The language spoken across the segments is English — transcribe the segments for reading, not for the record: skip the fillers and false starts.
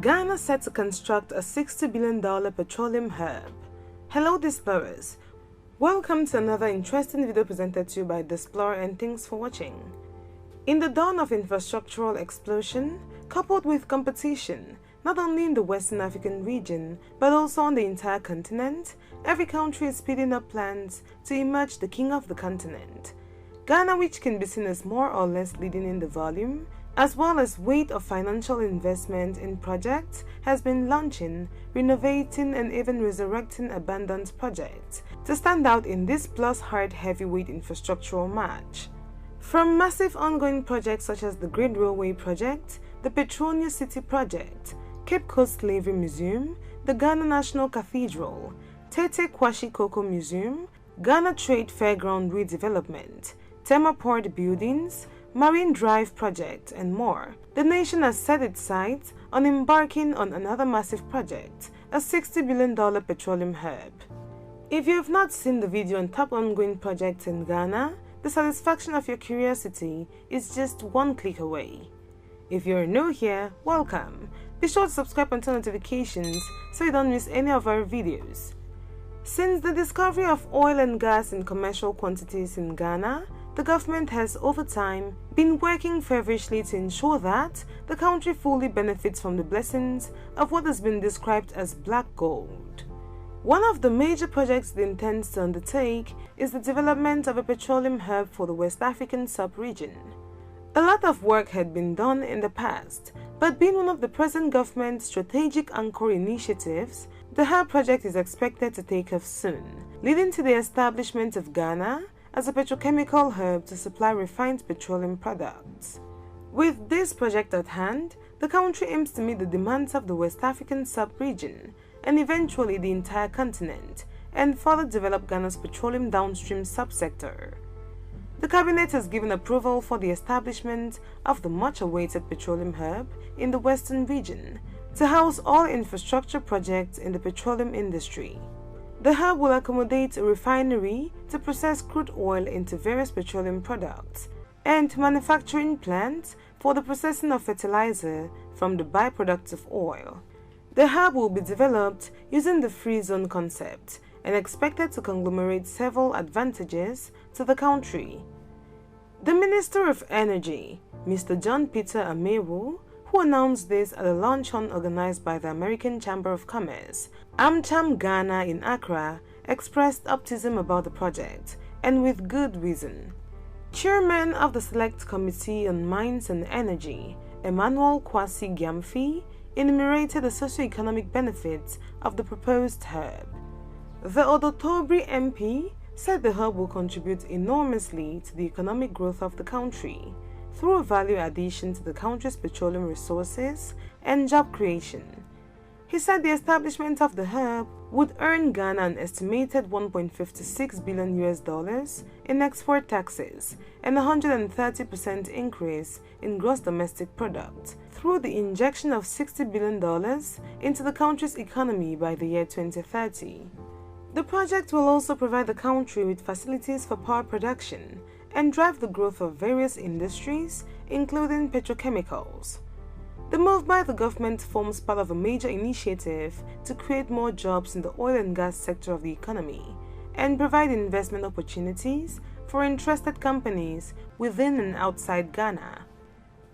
Ghana set to construct a $60 billion petroleum hub. Hello Displorers, welcome to another interesting video presented to you by Displore, and thanks for watching. In the dawn of infrastructural explosion, coupled with competition, not only in the Western African region, but also on the entire continent, every country is speeding up plans to emerge the king of the continent. Ghana, which can be seen as more or less leading in the volume, as well as weight of financial investment in projects, has been launching, renovating and even resurrecting abandoned projects to stand out in this plus-hard heavyweight infrastructural match. From massive ongoing projects such as the Great Railway Project, the Petronia City Project, Cape Coast Slavery Museum, the Ghana National Cathedral, Tete Kwashi Koko Museum, Ghana Trade Fairground Redevelopment, Tema Port Buildings, Marine Drive Project, and more, the nation has set its sights on embarking on another massive project, a $60 billion petroleum hub. If you have not seen the video on top ongoing projects in Ghana, the satisfaction of your curiosity is just one click away. If you're new here, welcome. Be sure to subscribe and turn notifications so you don't miss any of our videos. Since the discovery of oil and gas in commercial quantities in Ghana, the government has over time been working feverishly to ensure that the country fully benefits from the blessings of what has been described as black gold. One of the major projects it intends to undertake is the development of a petroleum hub for the West African sub-region. A lot of work had been done in the past, but being one of the present government's strategic anchor initiatives, the hub project is expected to take off soon, leading to the establishment of Ghana as a petrochemical hub to supply refined petroleum products. With this project at hand, the country aims to meet the demands of the West African sub-region and eventually the entire continent, and further develop Ghana's petroleum downstream subsector. The cabinet has given approval for the establishment of the much-awaited petroleum hub in the western region to house all infrastructure projects in the petroleum industry. The hub will accommodate a refinery to process crude oil into various petroleum products and manufacturing plants for the processing of fertilizer from the byproducts of oil. The hub will be developed using the free zone concept and expected to conglomerate several advantages to the country. The Minister of Energy, Mr. John Peter Amewo, who announced this at a luncheon organized by the American Chamber of Commerce, AmCham Ghana in Accra, expressed optimism about the project, and with good reason. Chairman of the Select Committee on Mines and Energy, Emmanuel Kwasi Gyamfi, enumerated the socio-economic benefits of the proposed hub. The Odotobri MP said the hub will contribute enormously to the economic growth of the country through a value addition to the country's petroleum resources and job creation. He said the establishment of the hub would earn Ghana an estimated $1.56 billion in export taxes and a 130% increase in gross domestic product through the injection of $60 billion into the country's economy by the year 2030. The project will also provide the country with facilities for power production and drive the growth of various industries, including petrochemicals. The move by the government forms part of a major initiative to create more jobs in the oil and gas sector of the economy and provide investment opportunities for interested companies within and outside Ghana.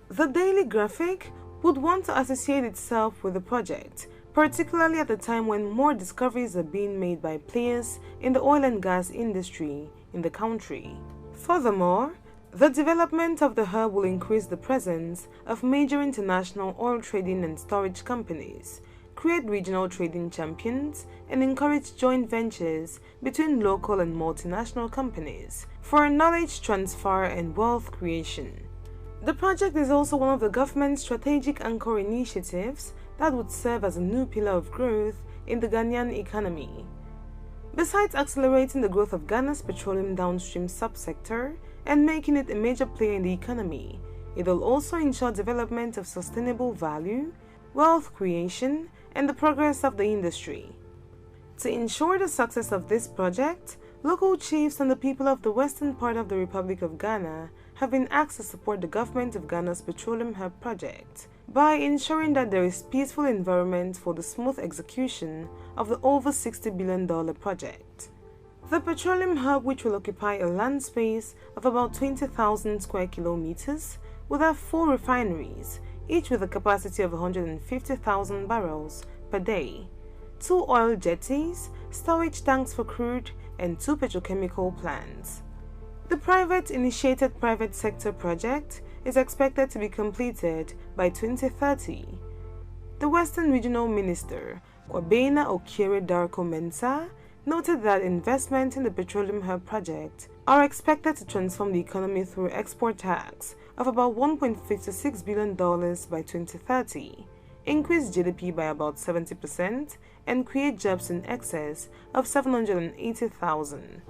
The Daily Graphic would want to associate itself with the project, particularly at a time when more discoveries are being made by players in the oil and gas industry in the country. Furthermore, the development of the hub will increase the presence of major international oil trading and storage companies, create regional trading champions, and encourage joint ventures between local and multinational companies for knowledge transfer and wealth creation. The project is also one of the government's strategic anchor initiatives that would serve as a new pillar of growth in the Ghanaian economy. Besides accelerating the growth of Ghana's petroleum downstream subsector and making it a major player in the economy, it will also ensure development of sustainable value, wealth creation, and the progress of the industry. To ensure the success of this project, local chiefs and the people of the western part of the Republic of Ghana have been asked to support the government of Ghana's Petroleum Hub project, by ensuring that there is peaceful environment for the smooth execution of the over $60 billion project. The Petroleum Hub, which will occupy a land space of about 20,000 square kilometers, will have 4 refineries, each with a capacity of 150,000 barrels per day, 2 oil jetties, storage tanks for crude, and 2 petrochemical plants. The private-initiated private sector project is expected to be completed by 2030. The Western Regional Minister, Kwabena Okere-Darko-Mensah, noted that investment in the Petroleum Hub project are expected to transform the economy through export tax of about $1.56 billion by 2030, increase GDP by about 70%, and create jobs in excess of 780,000.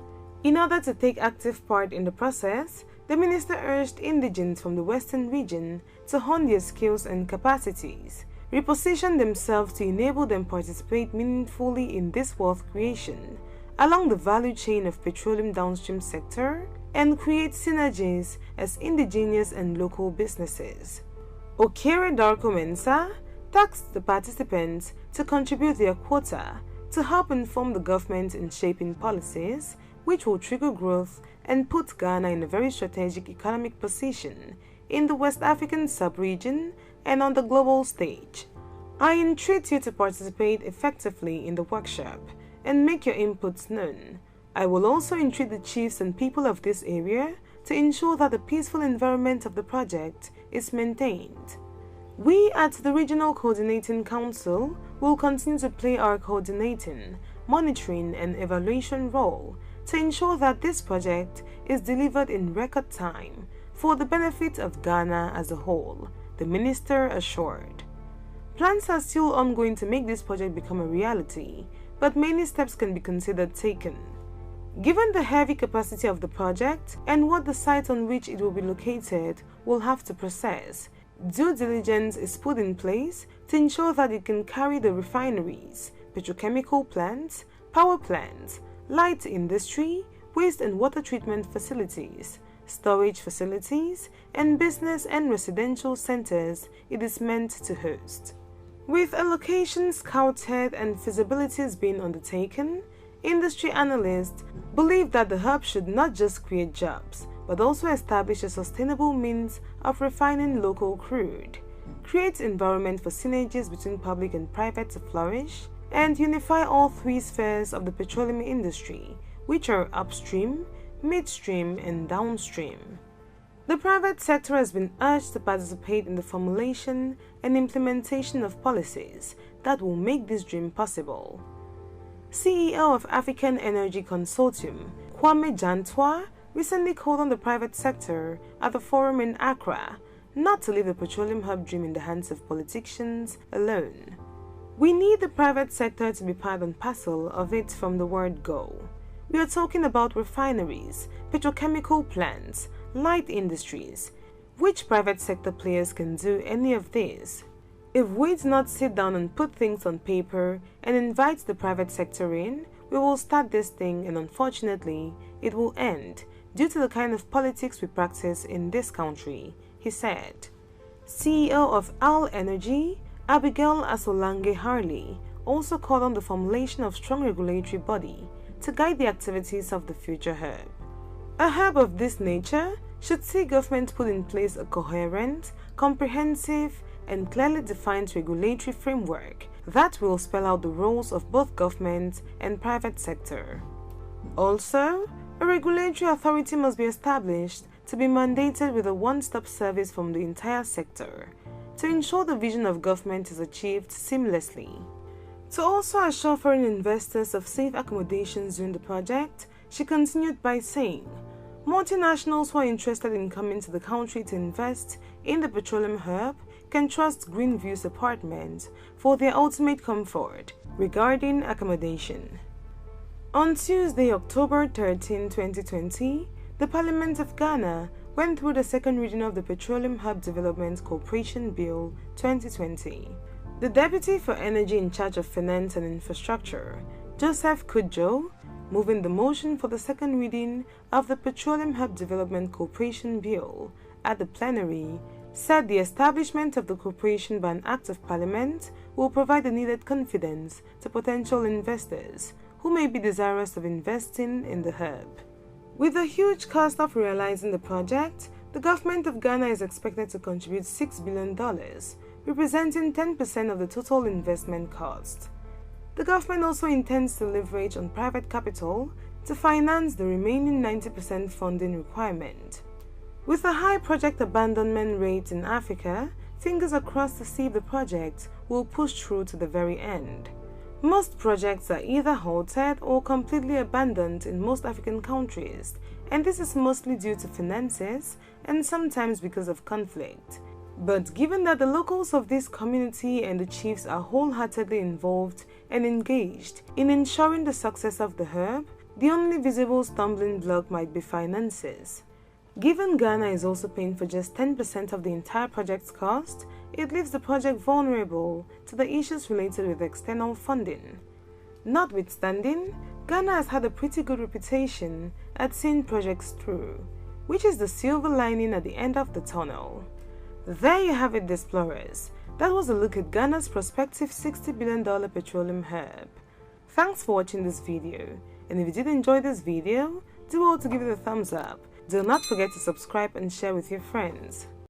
In order to take active part in the process, the minister urged indigents from the Western region to hone their skills and capacities, reposition themselves to enable them participate meaningfully in this wealth creation along the value chain of petroleum downstream sector and create synergies as indigenous and local businesses. Okere-Darko-Mensah tasked the participants to contribute their quota to help inform the government in shaping policies which will trigger growth and put Ghana in a very strategic economic position in the West African sub-region and on the global stage. I entreat you to participate effectively in the workshop and make your inputs known. I will also entreat the chiefs and people of this area to ensure that the peaceful environment of the project is maintained. We at the Regional Coordinating Council will continue to play our coordinating, monitoring and evaluation role to ensure that this project is delivered in record time for the benefit of Ghana as a whole, the minister assured. Plans are still ongoing to make this project become a reality, but many steps can be considered taken. Given the heavy capacity of the project and what the site on which it will be located will have to process, due diligence is put in place to ensure that it can carry the refineries, petrochemical plants, power plants, light industry, waste and water treatment facilities, storage facilities, and business and residential centers it is meant to host. With allocations scouted and feasibilities being undertaken, industry analysts believe that the hub should not just create jobs, but also establish a sustainable means of refining local crude, create environment for synergies between public and private to flourish, and unify all 3 spheres of the petroleum industry, which are upstream, midstream, and downstream. The private sector has been urged to participate in the formulation and implementation of policies that will make this dream possible. CEO of African Energy Consortium, Kwame Jantwa, recently called on the private sector at the forum in Accra not to leave the petroleum hub dream in the hands of politicians alone. We need the private sector to be part and parcel of it from the word go. We are talking about refineries, petrochemical plants, light industries. Which private sector players can do any of this? If we do not sit down and put things on paper and invite the private sector in, we will start this thing and unfortunately, it will end due to the kind of politics we practice in this country, he said. CEO of Al Energy, Abigail Asolange Harley, also called on the formulation of strong regulatory body to guide the activities of the future hub. A hub of this nature should see government put in place a coherent, comprehensive, and clearly defined regulatory framework that will spell out the roles of both government and private sector. Also, a regulatory authority must be established to be mandated with a one-stop service from the entire sector to ensure the vision of government is achieved seamlessly. To also assure foreign investors of safe accommodations during the project, she continued by saying, multinationals who are interested in coming to the country to invest in the petroleum hub can trust Greenview's apartments for their ultimate comfort regarding accommodation. On Tuesday, October 13, 2020, the Parliament of Ghana went through the second reading of the Petroleum Hub Development Corporation Bill 2020. The Deputy for Energy in charge of Finance and Infrastructure, Joseph Kudjo, moving the motion for the second reading of the Petroleum Hub Development Corporation Bill at the plenary, said the establishment of the corporation by an Act of Parliament will provide the needed confidence to potential investors who may be desirous of investing in the hub. With the huge cost of realizing the project, the government of Ghana is expected to contribute $6 billion, representing 10% of the total investment cost. The government also intends to leverage on private capital to finance the remaining 90% funding requirement. With a high project abandonment rate in Africa, fingers are crossed to see if the project will push through to the very end. Most projects are either halted or completely abandoned in most African countries, and this is mostly due to finances and sometimes because of conflict. But given that the locals of this community and the chiefs are wholeheartedly involved and engaged in ensuring the success of the hub, the only visible stumbling block might be finances. Given Ghana is also paying for just 10% of the entire project's cost, it leaves the project vulnerable to the issues related with external funding. Notwithstanding, Ghana has had a pretty good reputation at seeing projects through, which is the silver lining at the end of the tunnel. There you have it, Displorers. That was a look at Ghana's prospective $60 billion petroleum hub. Thanks for watching this video, and if you did enjoy this video, do well to give it a thumbs up. Do not forget to subscribe and share with your friends.